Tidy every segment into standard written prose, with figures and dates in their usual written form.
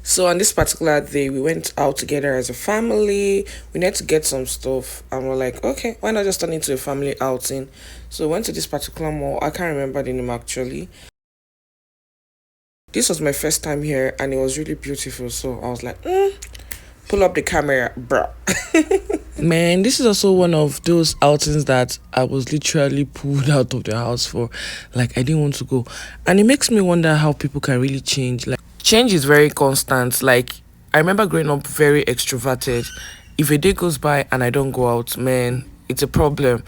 So on this particular day, we went out together as a family. We need to get some stuff, and we're like, okay, why not just turn into a family outing? So we went to this particular mall. I can't remember the name actually. This was my first time here, and it was really beautiful. So I was like, pull up the camera, bro. Man, this is also one of those outings that I was literally pulled out of the house for. Like, I didn't want to go. And it makes me wonder how people can really change. Like, change is very constant. Like, I remember growing up very extroverted. If a day goes by and I don't go out, man, it's a problem.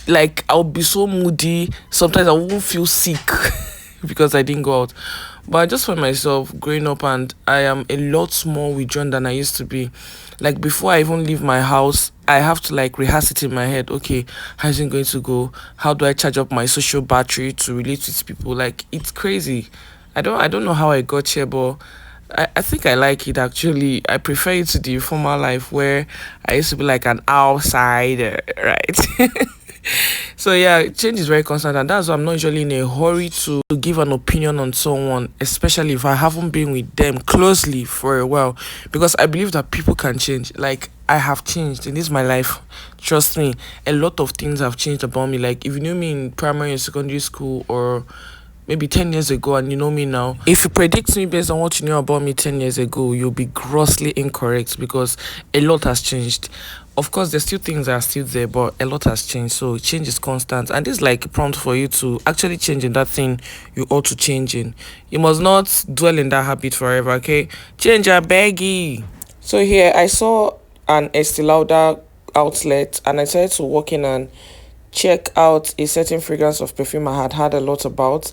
Like, I'll be so moody. Sometimes I won't feel sick because I didn't go out. But I just find myself growing up and I am a lot more withdrawn than I used to be. Like before I even leave my house, I have to like rehearse it in my head. Okay, how is it going to go? How do I charge up my social battery to relate with people? Like it's crazy. I don't know how I got here, but I think I like it actually. I prefer it to the former life where I used to be like an outsider, right? So yeah, change is very constant, and that's why I'm not usually in a hurry to give an opinion on someone, especially if I haven't been with them closely for a while, because I believe that people can change. Like I have changed, and this is my life. Trust me, a lot of things have changed about me. Like if you knew me in primary and secondary school, or maybe 10 years ago, and you know me now, if you predict me based on what you knew about me 10 years ago, you'll be grossly incorrect because a lot has changed. Of course, there's still things that are still there, but a lot has changed. So change is constant. And this is like a prompt for you to actually change in that thing you ought to change in. You must not dwell in that habit forever, okay? Change a baggy. So here I saw an Estee Lauder outlet, and I decided to walk in and check out a certain fragrance of perfume I had heard a lot about,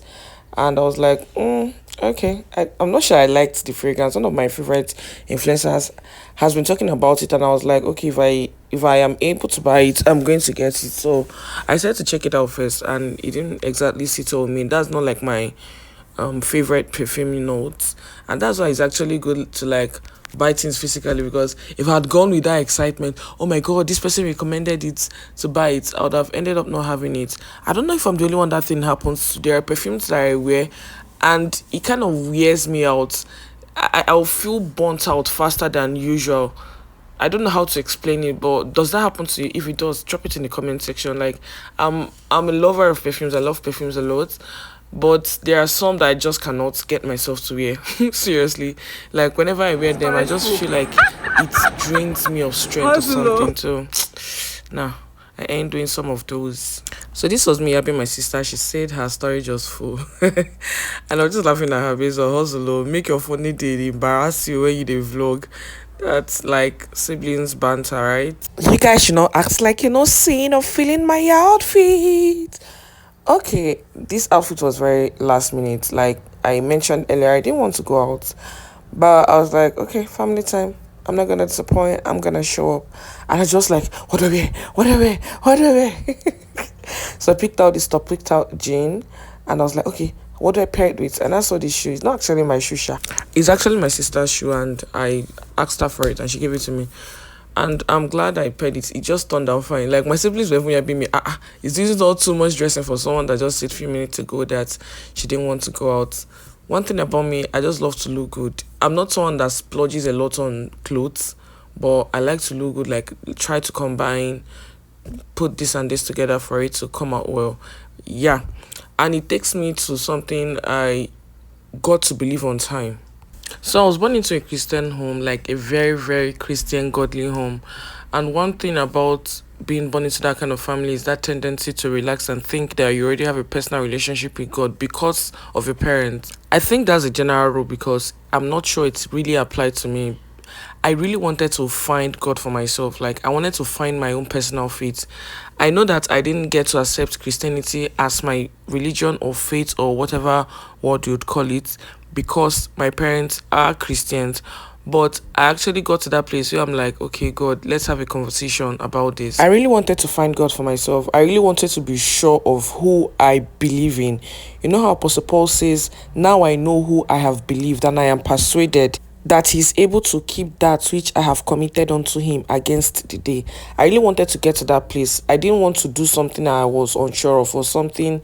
and I was like, okay. I'm not sure I liked the fragrance. One of my favorite influencers has been talking about it, and I was like, okay, if I am able to buy it, I'm going to get it. So I said to check it out first, and it didn't exactly sit with me. That's not like my favorite perfume notes, and that's why it's actually good to like buy things physically, because if I had gone with that excitement, oh my god, this person recommended it to buy it, I would have ended up not having it. I don't know if I'm the only one that thing happens to. There are perfumes that I wear and it kind of wears me out. I'll feel burnt out faster than usual. I don't know how to explain it, but does that happen to you? If it does, drop it in the comment section. Like, I'm a lover of perfumes. I love perfumes a lot, but there are some that I just cannot get myself to wear. Seriously, like whenever I wear them, I just feel like it drains me of strength or something. So, nah, I ain't doing some of those. So this was me helping my sister. She said her storage was full, and I was just laughing at her. Based on hustle, oh, make your funny day embarrass you when you dey vlog. That's like siblings banter, right? You guys should not act like you're not seeing or feeling my outfit. Okay, this outfit was very last minute. Like I mentioned earlier, I didn't want to go out, but I was like, okay, family time. I'm not gonna disappoint. I'm gonna show up, and I was just like, what do I wear? What do I wear? What do I wear? So I picked out this top, picked out jean, and I was like, okay, what do I pair it with? And I saw this shoe. It's not actually my shoe, sha. It's actually my sister's shoe, and I asked her for it, and she gave it to me. And I'm glad I paired it. It just turned out fine. Like my siblings were even helping me. Is this not too much dressing for someone that just said a few minutes ago that she didn't want to go out? One thing about me, I just love to look good. I'm not someone that splurges a lot on clothes, but I like to look good. Like try to combine, put this and this together for it to come out well. Yeah, and it takes me to something I got to believe on time. So I was born into a Christian home, like a very, very Christian, godly home. And one thing about being born into that kind of family is that tendency to relax and think that you already have a personal relationship with God because of your parents. I think that's a general rule because I'm not sure it's really applied to me. I really wanted to find God for myself. Like, I wanted to find my own personal faith. I know that I didn't get to accept Christianity as my religion or faith or whatever word you'd call it because my parents are Christians. But I actually got to that place where I'm like, okay, God, let's have a conversation about this. I really wanted to find God for myself. I really wanted to be sure of who I believe in. You know how Apostle Paul says, now I know who I have believed and I am persuaded that he's able to keep that which I have committed unto him against the day. I really wanted to get to that place. I didn't want to do something I was unsure of or something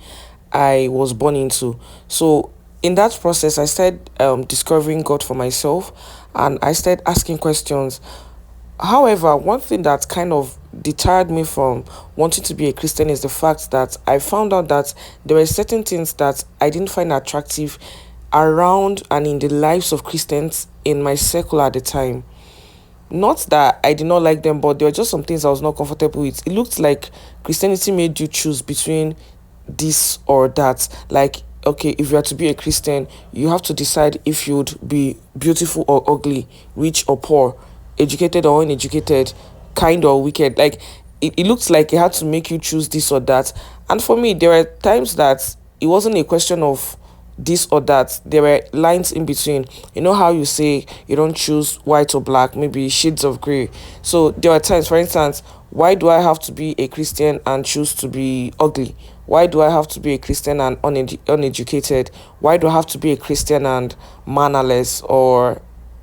I was born into. So in that process, I started discovering God for myself, and I started asking questions. However, one thing that kind of deterred me from wanting to be a Christian is the fact that I found out that there were certain things that I didn't find attractive around and in the lives of Christians in my circle at the time. Not that I did not like them, but there were just some things I was not comfortable with. It looked like Christianity made you choose between this or that. Like, okay, if you are to be a Christian, you have to decide if you'd be beautiful or ugly, rich or poor, educated or uneducated, kind or wicked. Like, it looked like it had to make you choose this or that. And for me, there were times that it wasn't a question of this or that. There were lines in between. You know how you say you don't choose white or black, maybe shades of gray. So there were times, for instance, why do I have to be a Christian and choose to be ugly? Why do I have to be a Christian and uneducated? Why do I have to be a Christian and mannerless or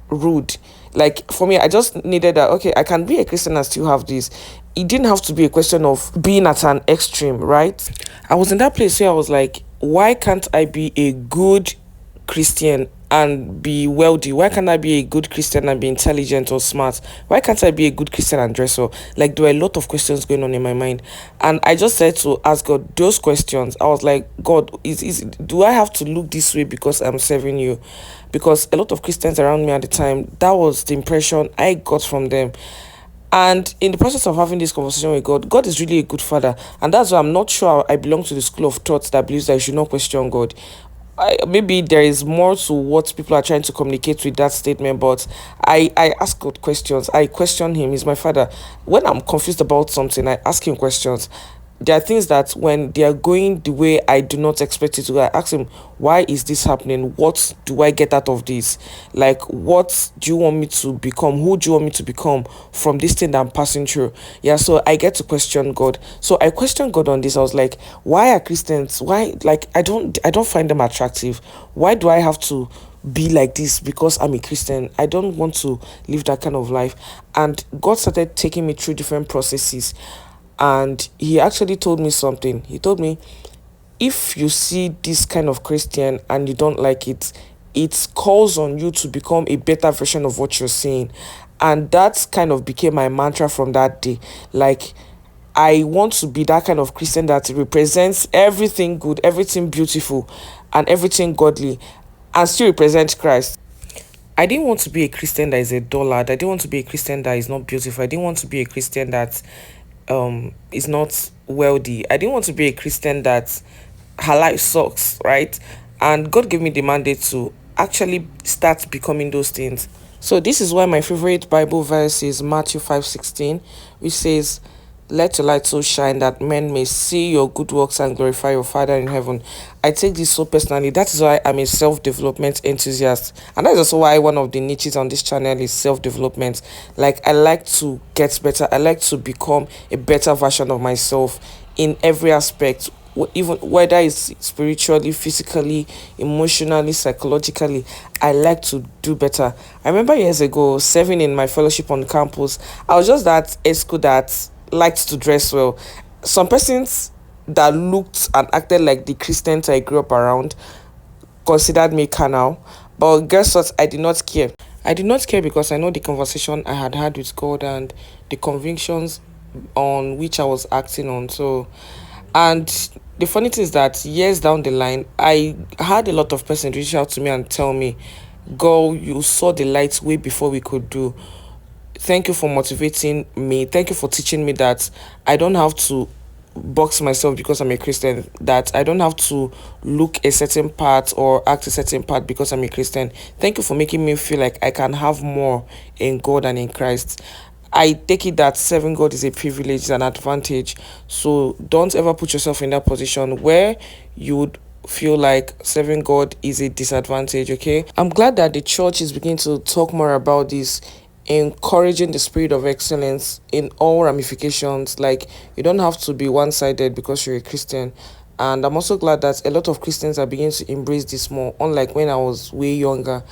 rude? Like, for me, I just needed that. Okay, I can be a Christian and still have this. It didn't have to be a question of being at an extreme, right? I was in that place where I was like, why can't I be a good Christian and be wealthy? Why can't I be a good Christian and be intelligent or smart? Why can't I be a good Christian and dress well? Like, there were a lot of questions going on in my mind. And I just said to ask God those questions. I was like, God, do I have to look this way because I'm serving you? Because a lot of Christians around me at the time, that was the impression I got from them. And in the process of having this conversation with God, God is really a good father. And that's why I'm not sure I belong to the school of thought that believes that you should not question God. Maybe there is more to what people are trying to communicate with that statement, but I ask God questions. I question him. He's my father. When I'm confused about something, I ask him questions. There are things that when they are going the way I do not expect it to go, I ask him, why is this happening? What do I get out of this? Like, what do you want me to become? Who do you want me to become from this thing that I'm passing through? Yeah, so I get to question God. So I questioned God on this. I was like, why are Christians, why, like, I don't find them attractive. Why do I have to be like this because I'm a Christian? I don't want to live that kind of life. And God started taking me through different processes, and he actually told me something. He told me, if you see this kind of Christian and you don't like it, it calls on you to become a better version of what you're saying. And that kind of became my mantra from that day. Like, I want to be that kind of Christian that represents everything good, everything beautiful, and everything godly, and still represent Christ. I didn't want to be a Christian that is a dullard. I didn't want to be a Christian that is not beautiful. I didn't want to be a Christian that is not wealthy. I didn't want to be a Christian that her life sucks, right? And God gave me the mandate to actually start becoming those things. So this is why my favorite Bible verse is Matthew 5:16, which says, let your light so shine that men may see your good works and glorify your Father in heaven. I take this so personally. That is why I'm a self-development enthusiast. And that is also why one of the niches on this channel is self-development. Like, I like to get better. I like to become a better version of myself in every aspect, even whether it's spiritually, physically, emotionally, psychologically. I like to do better. I remember years ago serving in my fellowship on campus. I was just that school that liked to dress well. Some persons that looked and acted like the Christians I grew up around considered me carnal, but guess what? I did not care. I did not care because I know the conversation I had had with God and the convictions on which I was acting on. So, and the funny thing is that years down the line, I had a lot of persons reach out to me and tell me, girl, you saw the light way before we could do. Thank you for motivating me. Thank you for teaching me that I don't have to box myself because I'm a Christian, that I don't have to look a certain part or act a certain part because I'm a Christian. Thank you for making me feel like I can have more in God and in Christ. I take it that serving God is a privilege, is an advantage. So don't ever put yourself in that position where you would feel like serving God is a disadvantage, okay? I'm glad that the church is beginning to talk more about this, encouraging the spirit of excellence in all ramifications. Like, you don't have to be one-sided because you're a Christian. And I'm also glad that a lot of Christians are beginning to embrace this more, unlike when I was way younger.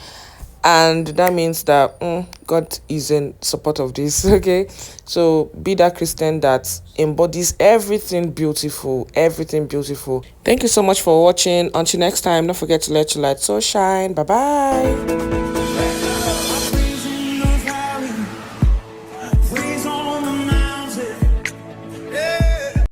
And that means that God is in support of this. Okay, so be that Christian that embodies everything beautiful, everything beautiful. Thank you so much for watching. Until next time, don't forget to let your light so shine. Bye bye.